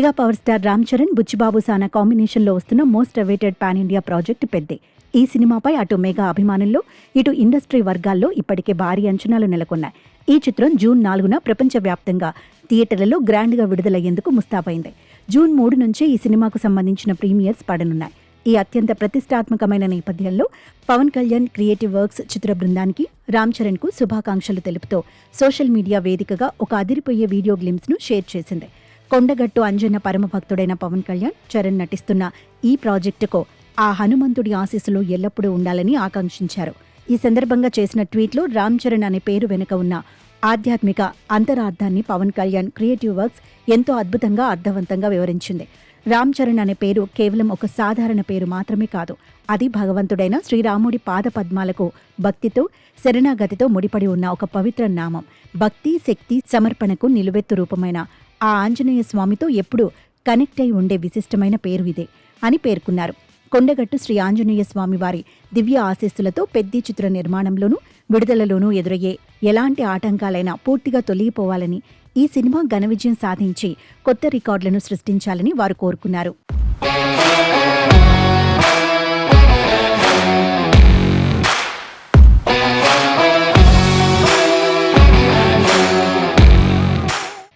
Mega power star Ram Charan, Buchibabu Sana కాంబినేషన్లో వస్తున్న most awaited pan India project Peddi. ఈ సినిమాపై అటు మెగా అభిమానుల్లో, ఇటు ఇండస్ట్రీ వర్గాల్లో ఇప్పటికే భారీ అంచనాలు నెలకొన్నాయి. ఈ చిత్రం జూన్ 4న ప్రపంచవ్యాప్తంగా థియేటర్లలో గ్రాండ్గా విడుదలయ్యేందుకు ముస్తాబైంది. జూన్ 3 నుంచే ఈ సినిమాకు సంబంధించిన ప్రీమియర్స్ పడనున్నాయి. ఈ అత్యంత ప్రతిష్టాత్మకమైన నేపథ్యంలో పవన్ కళ్యాణ్ క్రియేటివ్ వర్క్స్ చిత్ర బృందానికి రామ్ చరణ్కు శుభాకాంక్షలు తెలుపుతూ సోషల్ మీడియా వేదికగా ఒక అదిరిపోయే వీడియో గ్లిమ్స్ను షేర్ చేసింది. కొండగట్టు అంజన్న పరమభక్తుడైన పవన్ కళ్యాణ్, చరణ్ నటిస్తున్న ఈ ప్రాజెక్టుకు ఆ హనుమంతుడి ఆశీస్సులు ఎల్లప్పుడూ ఉండాలని ఆకాంక్షించారు. ఈ సందర్భంగా చేసిన ట్వీట్లో రామ్ చరణ్ అనే పేరు వెనుక ఉన్న ఆధ్యాత్మిక అంతరార్థాన్ని పవన్ కళ్యాణ్ క్రియేటివ్ వర్క్స్ ఎంతో అద్భుతంగా అర్థవంతంగా వివరించింది. రామ్ చరణ్ అనే పేరు కేవలం ఒక సాధారణ పేరు మాత్రమే కాదు. అది భగవంతుడైన శ్రీరాముడి పాద పద్మాలకు భక్తితో, శరణాగతితో ముడిపడి ఉన్న ఒక పవిత్ర నామం. భక్తి, శక్తి, సమర్పణకు నిలువెత్తు రూపమైన ఆ ఆంజనేయ స్వామితో ఎప్పుడూ కనెక్ట్ అయి ఉండే విశిష్టమైన పేరు ఇదే అని పేర్కొన్నారు. కొండగట్టు శ్రీ ఆంజనేయ స్వామి వారి దివ్య ఆశీస్సులతో పెద్ద చిత్ర నిర్మాణంలోనూ, విడుదలలోనూ ఎదురయ్యే ఎలాంటి ఆటంకాలైనా పూర్తిగా తొలగిపోవాలని, ఈ సినిమా ఘన విజయం సాధించి కొత్త రికార్డులను సృష్టించాలని వారు కోరుకున్నారు.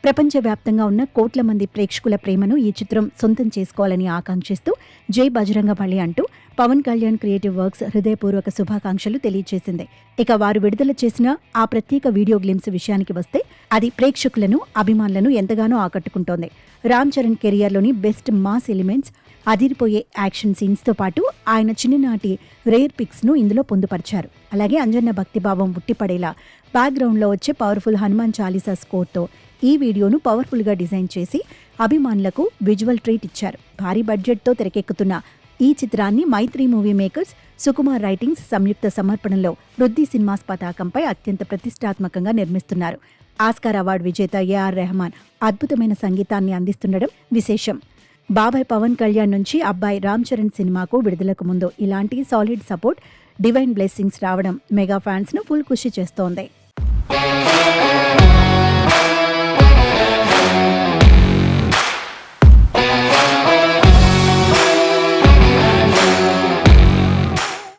ప్రపంచవ్యాప్తంగా ఉన్న కోట్ల మంది ప్రేక్షకుల ప్రేమను ఈ చిత్రం సొంతం చేసుకోవాలని ఆకాంక్షిస్తూ జై బజరంగబలి అంటూ పవన్ కళ్యాణ్ క్రియేటివ్ వర్క్స్ హృదయపూర్వక శుభాకాంక్షలు తెలియజేసింది. ఇక వారు విడుదల చేసిన ఆ ప్రత్యేక వీడియో గ్లిమ్స్ విషయానికి వస్తే అది ప్రేక్షకులను, అభిమానులను ఎంతగానో ఆకట్టుకుంటోంది. రామ్ చరణ్ కెరియర్లోని బెస్ట్ మాస్ ఎలిమెంట్స్, అదిరిపోయే యాక్షన్ సీన్స్తో పాటు ఆయన చిన్ననాటి రేర్ పిక్స్ను ఇందులో పొందుపరిచారు. అలాగే అంజన్న భక్తిభావం ఉట్టిపడేలా బ్యాక్గ్రౌండ్లో వచ్చే పవర్ఫుల్ హనుమాన్ చాలీసా స్కోర్తో ఈ వీడియోను పవర్ఫుల్గా డిజైన్ చేసి అభిమానులకు విజువల్ ట్రీట్ ఇచ్చారు. భారీ బడ్జెట్తో తెరకెక్కుతున్న ఈ చిత్రాన్ని మైత్రి మూవీ మేకర్స్, సుకుమార్ రైటింగ్స్ సంయుక్త సమర్పణలో వృద్ధి సినిమాస్ పతాకంపై అత్యంత ప్రతిష్టాత్మకంగా నిర్మిస్తున్నారు. ఆస్కార్ అవార్డు విజేత ఏఆర్ రెహమాన్ అద్భుతమైన సంగీతాన్ని అందిస్తుండడం విశేషం. బాబాయ్ పవన్ కళ్యాణ్ నుంచి అబ్బాయి రామ్ చరణ్ సినిమాకు విడుదలకు ముందు ఇలాంటి సాలిడ్ సపోర్ట్, డివైన్ బ్లెస్సింగ్స్ రావడం మెగా ఫ్యాన్స్ను ఫుల్ ఖుషి చేస్తోంది.